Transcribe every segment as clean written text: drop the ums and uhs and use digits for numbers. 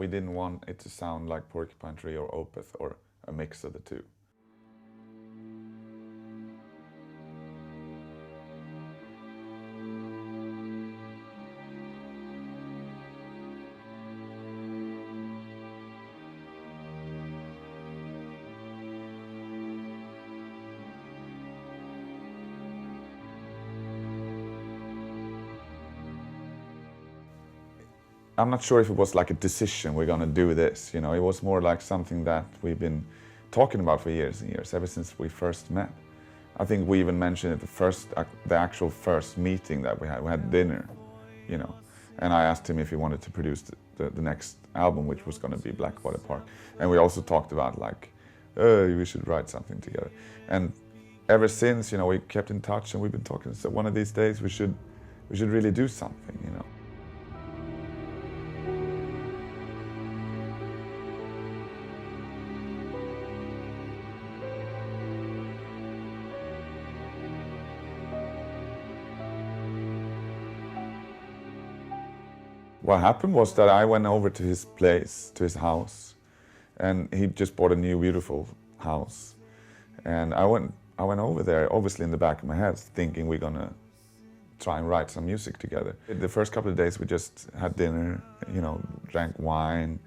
We didn't want it to sound like Porcupine Tree or Opeth or a mix of the two. I'm not sure if it was like a decision, we're gonna do this, you know. It was more like something that we've been talking about for years and years, ever since we first met. I think we even mentioned it the actual first meeting that we had dinner, you know. And I asked him if he wanted to produce the next album, which was gonna be Blackwater Park. And we also talked about like, we should write something together. And ever since, you know, we kept in touch and we've been talking, so one of these days we should really do something, you know. What happened was that I went over to his place, to his house, and he just bought a new beautiful house. And I went over there, obviously in the back of my head, thinking we're gonna try and write some music together. The first couple of days we just had dinner, you know, drank wine,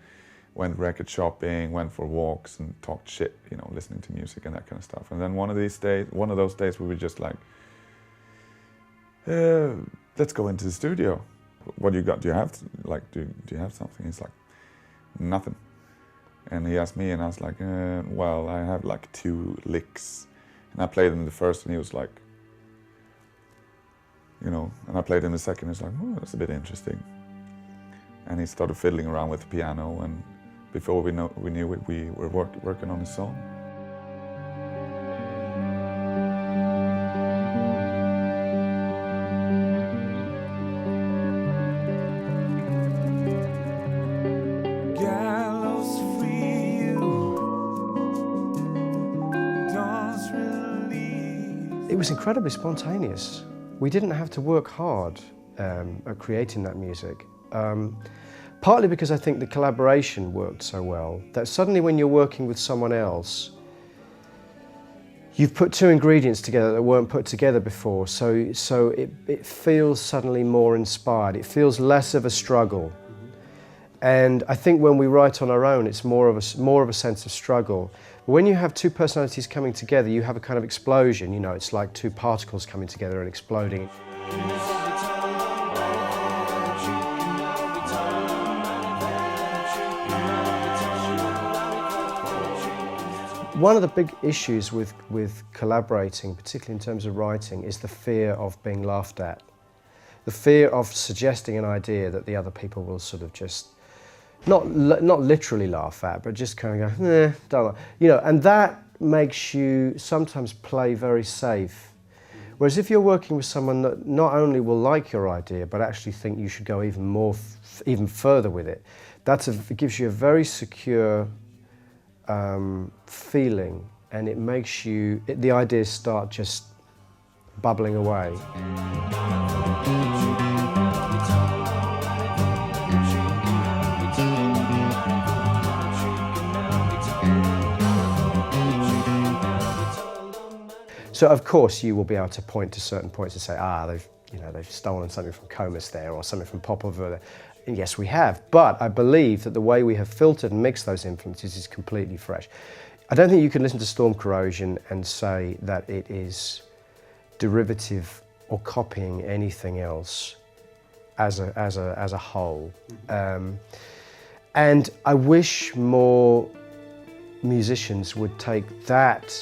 went record shopping, went for walks and talked shit, you know, listening to music and that kind of stuff. And then one of those days we were just like, let's go into the studio. What do you got? Do you have do you have something? He's like, nothing. And he asked me, and I was like, well, I have like 2 licks. And I played him the first, and he was like, you know. And I played him the second. He's like, oh, that's a bit interesting. And he started fiddling around with the piano, and before we knew it, we were working on a song. It was incredibly spontaneous. We didn't have to work hard at creating that music. Partly because I think the collaboration worked so well, that suddenly when you're working with someone else, you've put 2 ingredients together that weren't put together before, so it feels suddenly more inspired. It feels less of a struggle. And I think when we write on our own, it's more of a sense of struggle. But when you have 2 personalities coming together, you have a kind of explosion. You know, it's like 2 particles coming together and exploding. One of the big issues with collaborating, particularly in terms of writing, is the fear of being laughed at. The fear of suggesting an idea that the other people will sort of just not literally laugh at, but just kind of go, don't, you know, and that makes you sometimes play very safe. Whereas if you're working with someone that not only will like your idea, but actually think you should go even further with it, it gives you a very secure feeling, and it makes the ideas start just bubbling away. So of course you will be able to point to certain points and say, they've stolen something from Comus there or something from Pop over there. And yes, we have, but I believe that the way we have filtered and mixed those influences is completely fresh. I don't think you can listen to Storm Corrosion and say that it is derivative or copying anything else as a whole. And I wish more musicians would take that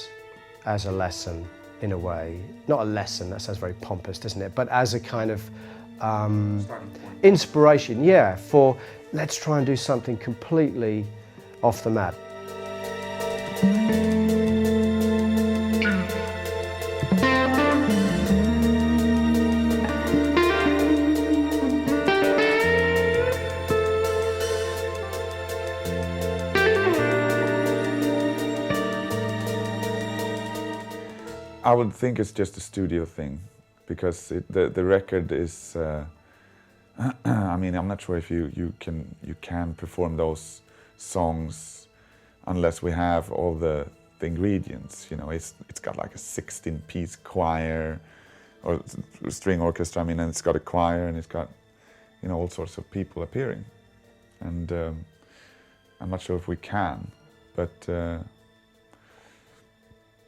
as a lesson, in a way. Not a lesson, that sounds very pompous, doesn't it? But as a kind of inspiration, yeah, for let's try and do something completely off the map. I would think it's just a studio thing, because the record is I mean, I'm not sure if you can perform those songs unless we have all the ingredients. You know, it's got like a 16-piece choir or string orchestra. I mean, and it's got a choir and it's got, you know, all sorts of people appearing. And I'm not sure if we can, but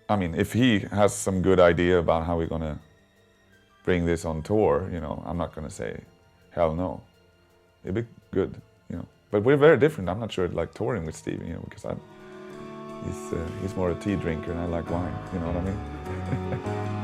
I mean, if he has some good idea about how we're gonna bring this on tour, you know, I'm not gonna say hell no. It'd be good, you know. But we're very different. I'm not sure like touring with Steve, you know, because he's more a tea drinker and I like wine. You know what I mean?